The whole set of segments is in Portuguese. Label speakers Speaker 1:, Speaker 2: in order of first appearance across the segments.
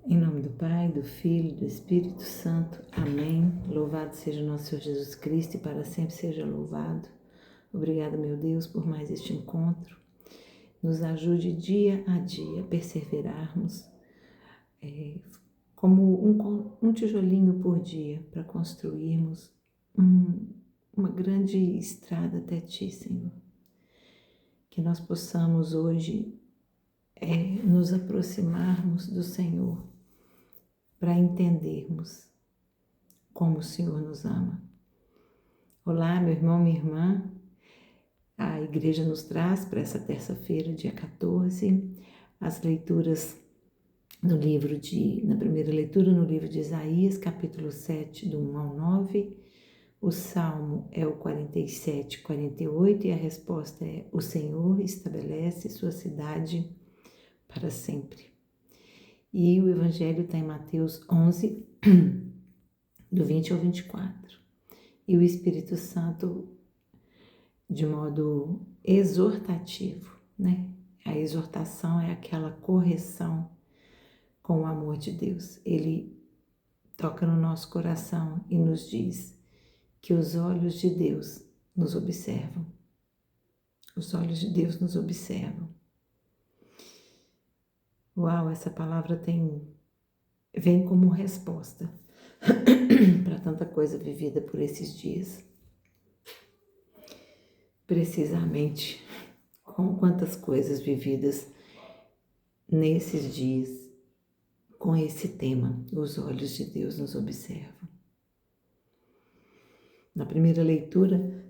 Speaker 1: Em nome do Pai, do Filho e do Espírito Santo. Amém. Louvado seja o nosso Senhor Jesus Cristo e para sempre seja louvado. Obrigada, meu Deus, por mais este encontro. Nos ajude dia a dia a perseverarmos como um tijolinho por dia para construirmos uma grande estrada até Ti, Senhor. Que nós possamos hoje nos aproximarmos do Senhor para entendermos como o Senhor nos ama. Olá, meu irmão, minha irmã. A igreja nos traz para essa terça-feira, dia 14, as leituras na primeira leitura no livro de Isaías, capítulo 7, do 1 ao 9. O salmo é o 47, 48 e a resposta é: o Senhor estabelece sua cidade para sempre. E o evangelho está em Mateus 11, do 20 ao 24. E o Espírito Santo, de modo exortativo, né? A exortação é aquela correção com o amor de Deus. Ele toca no nosso coração e nos diz que os olhos de Deus nos observam. Os olhos de Deus nos observam. Uau, essa palavra vem como resposta para tanta coisa vivida por esses dias. Precisamente com quantas coisas vividas nesses dias com esse tema, os olhos de Deus nos observam. Na primeira leitura,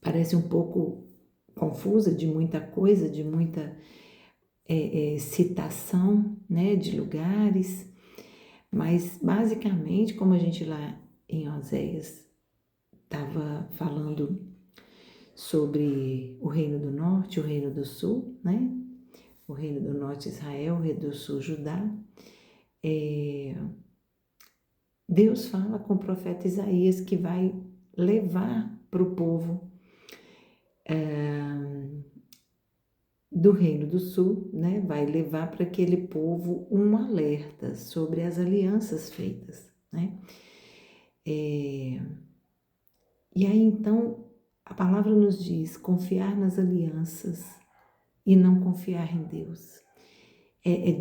Speaker 1: parece um pouco confusa, de muita coisa, de muita citação, né, de lugares, mas basicamente, como a gente lá em Oséias estava falando sobre o reino do norte, o reino do sul, né? O reino do norte Israel, o reino do sul Judá. Deus fala com o profeta Isaías que vai levar para o povo do reino do sul, né? Vai levar para aquele povo um alerta sobre as alianças feitas, né? E aí então a palavra nos diz confiar nas alianças e não confiar em Deus. É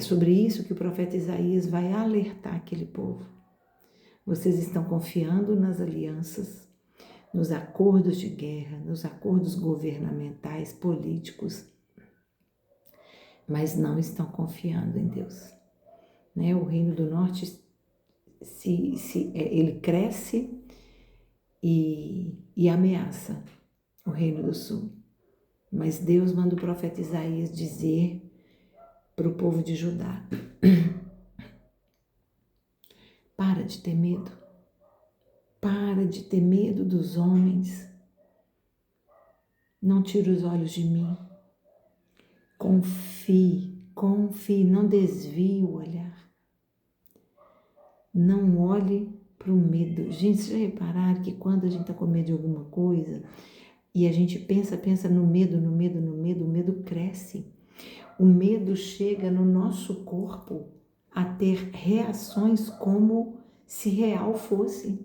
Speaker 1: sobre isso que o profeta Isaías vai alertar aquele povo. Vocês estão confiando nas alianças, nos acordos de guerra, nos acordos governamentais, políticos, mas não estão confiando em Deus. Né? O reino do norte, ele cresce e ameaça o reino do sul. Mas Deus manda o profeta Isaías dizer para o povo de Judá: para de ter medo. Para de ter medo dos homens. Não tire os olhos de mim. Confie, não desvie o olhar. Não olhe para o medo. Gente, vocês já repararam que quando a gente está com medo de alguma coisa e a gente pensa no medo, o medo cresce. O medo chega no nosso corpo a ter reações como se real fosse.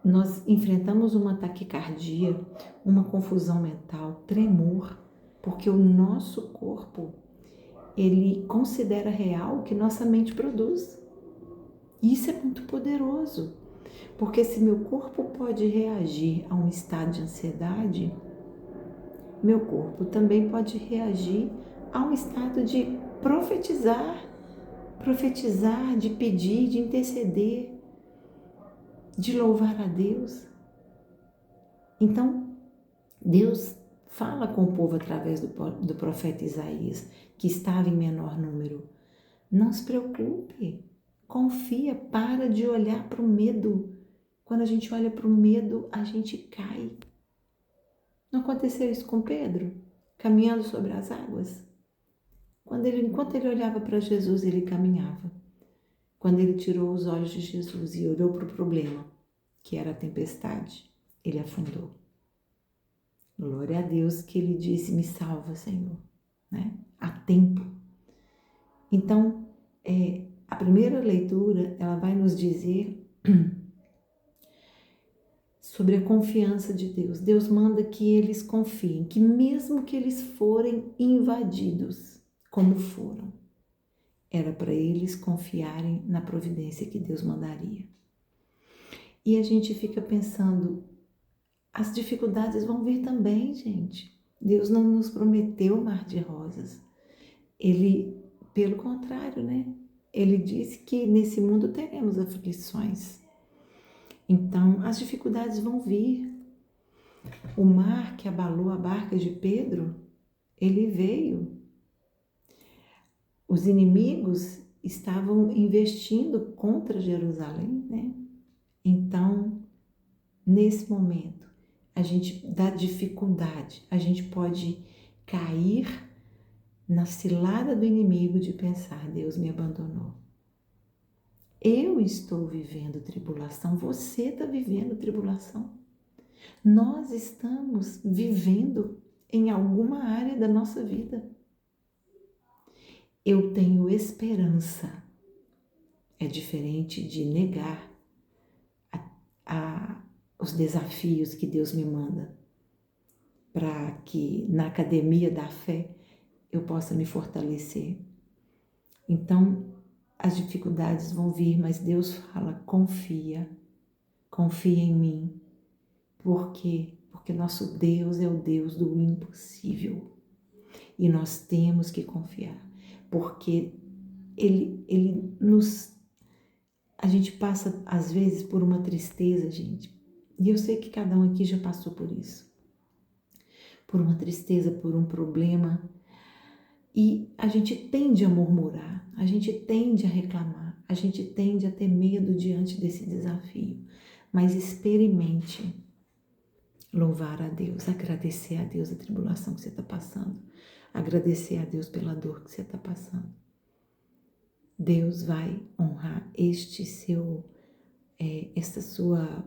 Speaker 1: Nós enfrentamos uma taquicardia, uma confusão mental, tremor, porque o nosso corpo, ele considera real o que nossa mente produz. E isso é muito poderoso, porque se meu corpo pode reagir a um estado de ansiedade, meu corpo também pode reagir a um estado de profetizar, de pedir, de interceder, de louvar a Deus. Então, Deus fala com o povo através do profeta Isaías, que estava em menor número. Não se preocupe, confia, para de olhar para o medo. Quando a gente olha para o medo, a gente cai. Não aconteceu isso com Pedro, caminhando sobre as águas? Enquanto ele olhava para Jesus, ele caminhava. Quando ele tirou os olhos de Jesus e olhou para o problema, que era a tempestade, ele afundou. Glória a Deus que ele disse, me salva, Senhor, né? Há tempo. Então, a primeira leitura, ela vai nos dizer sobre a confiança de Deus. Deus manda que eles confiem, que mesmo que eles forem invadidos, como foram, era para eles confiarem na providência que Deus mandaria. E a gente fica pensando, as dificuldades vão vir também, gente. Deus não nos prometeu mar de rosas. Ele, pelo contrário, né? Ele disse que nesse mundo teremos aflições. Então, as dificuldades vão vir. O mar que abalou a barca de Pedro, ele veio. Os inimigos estavam investindo contra Jerusalém, né? Então, nesse momento, a gente dá dificuldade, a gente pode cair na cilada do inimigo de pensar, Deus me abandonou. Eu estou vivendo tribulação, você está vivendo tribulação. Nós estamos vivendo em alguma área da nossa vida. Eu tenho esperança. É diferente de negar os desafios que Deus me manda para que na academia da fé eu possa me fortalecer. Então, as dificuldades vão vir, mas Deus fala, confia em mim. Por quê? Porque nosso Deus é o Deus do impossível. E nós temos que confiar, porque Ele nos... A gente passa, às vezes, por uma tristeza, gente. E eu sei que cada um aqui já passou por isso. Por uma tristeza, por um problema. E a gente tende a murmurar, a gente tende a reclamar, a gente tende a ter medo diante desse desafio. Mas experimente louvar a Deus, agradecer a Deus a tribulação que você está passando, agradecer a Deus pela dor que você está passando. Deus vai honrar essa sua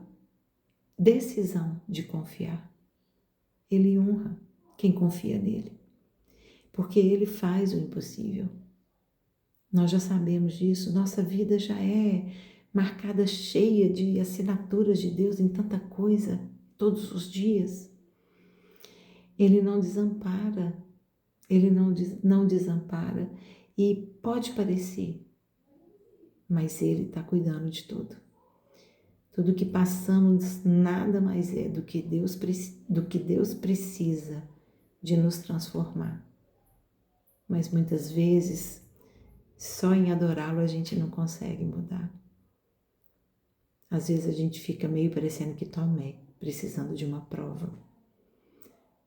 Speaker 1: decisão de confiar. Ele honra quem confia nele, porque ele faz o impossível. Nós já sabemos disso, nossa vida já é marcada, cheia de assinaturas de Deus em tanta coisa, todos os dias. Ele não desampara, ele não desampara. E pode parecer, mas ele está cuidando de tudo. Tudo que passamos nada mais é do que Deus precisa de nos transformar. Mas muitas vezes, só em adorá-lo a gente não consegue mudar. Às vezes a gente fica meio parecendo que Tomé, precisando de uma prova.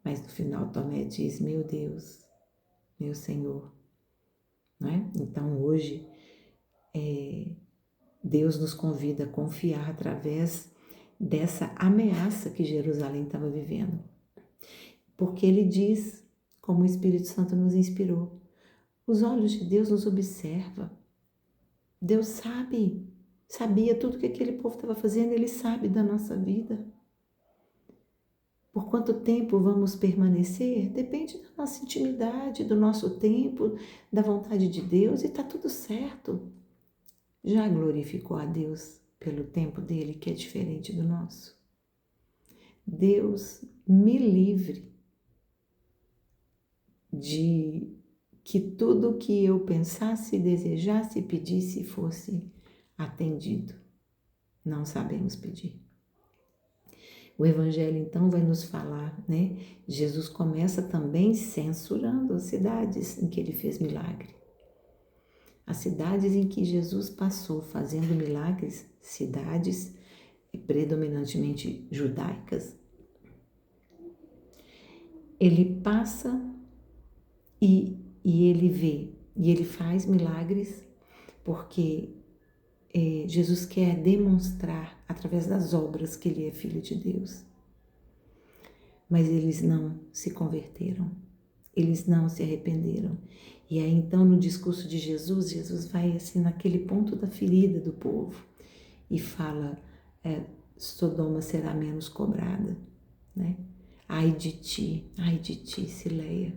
Speaker 1: Mas no final Tomé diz, meu Deus, meu Senhor. Não é? Então hoje Deus nos convida a confiar através dessa ameaça que Jerusalém estava vivendo. Porque ele diz, como o Espírito Santo nos inspirou, os olhos de Deus nos observam. Deus sabia tudo que aquele povo estava fazendo, ele sabe da nossa vida. Por quanto tempo vamos permanecer? Depende da nossa intimidade, do nosso tempo, da vontade de Deus e está tudo certo. Já glorificou a Deus pelo tempo dele, que é diferente do nosso? Deus me livre de que tudo que eu pensasse, desejasse, pedisse fosse atendido. Não sabemos pedir. O Evangelho, então, vai nos falar, né? Jesus começa também censurando as cidades em que ele fez milagre. As cidades em que Jesus passou fazendo milagres, cidades predominantemente judaicas, ele passa e ele vê, e ele faz milagres porque Jesus quer demonstrar através das obras que ele é filho de Deus. Mas eles não se converteram, eles não se arrependeram. E aí então no discurso de Jesus, Jesus vai assim naquele ponto da ferida do povo e fala, Sodoma será menos cobrada, né? Ai de ti, Cileia,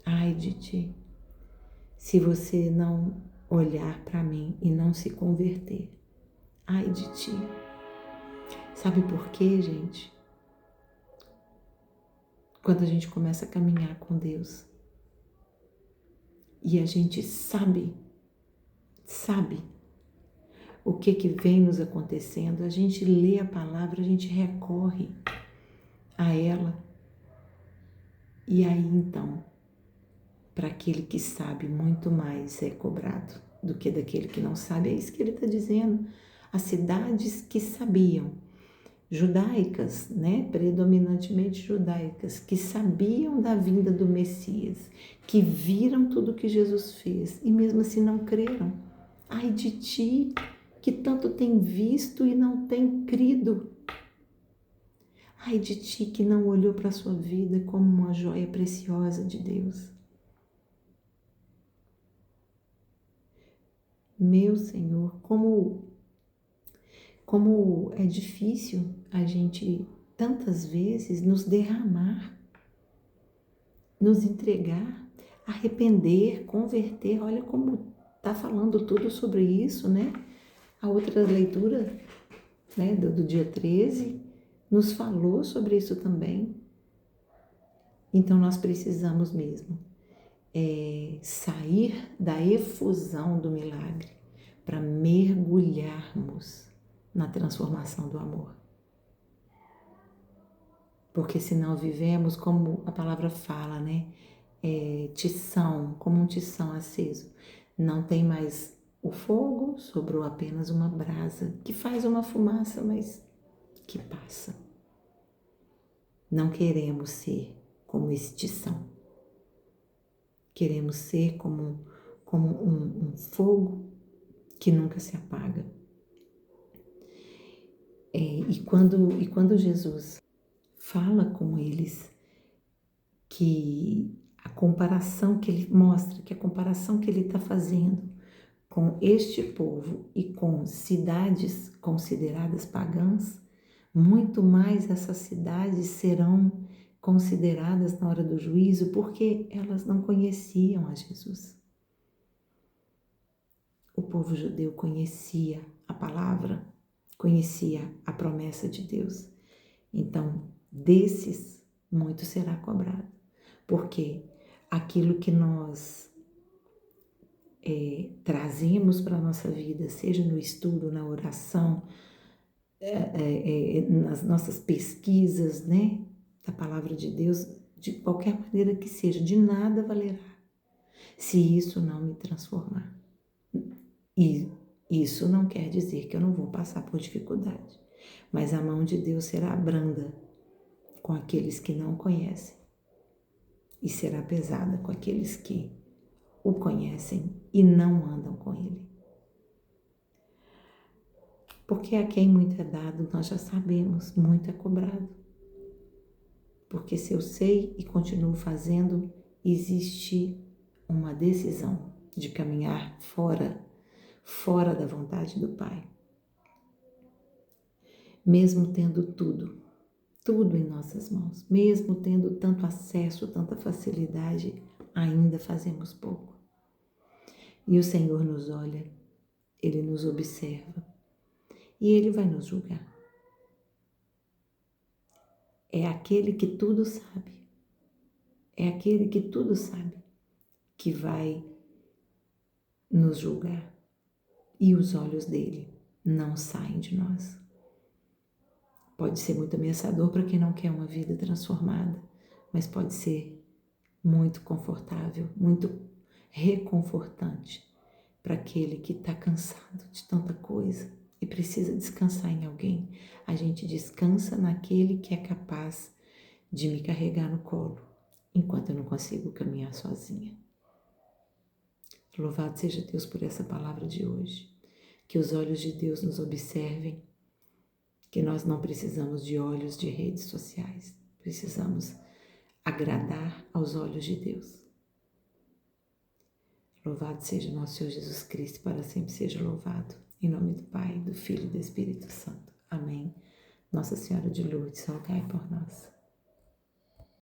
Speaker 1: ai de ti, se você não olhar para mim e não se converter. Ai de ti. Sabe por quê, gente? Quando a gente começa a caminhar com Deus e a gente sabe o que vem nos acontecendo, a gente lê a palavra, a gente recorre a ela. E aí então, para aquele que sabe, muito mais é cobrado do que daquele que não sabe. É isso que ele está dizendo. As cidades que sabiam, judaicas, né, predominantemente judaicas, que sabiam da vinda do Messias, que viram tudo que Jesus fez e mesmo assim não creram. Ai de ti, que tanto tem visto e não tem crido. Ai de ti, que não olhou para a sua vida como uma joia preciosa de Deus. Meu Senhor, como é difícil a gente tantas vezes nos derramar, nos entregar, arrepender, converter. Olha como está falando tudo sobre isso, né? A outra leitura, né, do dia 13 nos falou sobre isso também. Então nós precisamos mesmo sair da efusão do milagre para mergulharmos na transformação do amor. Porque senão vivemos como a palavra fala, né? Tição, como um tição aceso. Não tem mais o fogo, sobrou apenas uma brasa que faz uma fumaça, mas que passa. Não queremos ser como esse tição. Queremos ser como um fogo que nunca se apaga. E quando Jesus fala com eles, que a comparação que ele mostra, que a comparação que ele está fazendo com este povo e com cidades consideradas pagãs, muito mais essas cidades serão consideradas na hora do juízo, porque elas não conheciam a Jesus. O povo judeu conhecia a palavra, conhecia a promessa de Deus. Então, desses, muito será cobrado. Porque aquilo que nós trazemos para a nossa vida, seja no estudo, na oração, nas nossas pesquisas, né, da palavra de Deus, de qualquer maneira que seja, de nada valerá se isso não me transformar. E isso não quer dizer que eu não vou passar por dificuldade, mas a mão de Deus será branda com aqueles que não conhecem e será pesada com aqueles que o conhecem e não andam com ele. Porque a quem muito é dado, nós já sabemos, muito é cobrado. Porque se eu sei e continuo fazendo, existe uma decisão de caminhar fora da vontade do Pai. Mesmo tendo tudo em nossas mãos, mesmo tendo tanto acesso, tanta facilidade, ainda fazemos pouco. E o Senhor nos olha, Ele nos observa e Ele vai nos julgar. É aquele que tudo sabe, que vai nos julgar. E os olhos dele não saem de nós. Pode ser muito ameaçador para quem não quer uma vida transformada, mas pode ser muito confortável, muito reconfortante para aquele que está cansado de tanta coisa e precisa descansar em alguém. A gente descansa naquele que é capaz de me carregar no colo, enquanto eu não consigo caminhar sozinha. Louvado seja Deus por essa palavra de hoje. Que os olhos de Deus nos observem, que nós não precisamos de olhos de redes sociais, precisamos agradar aos olhos de Deus. Louvado seja nosso Senhor Jesus Cristo, para sempre seja louvado. Em nome do Pai, do Filho e do Espírito Santo. Amém. Nossa Senhora de Lourdes, rogai por nós.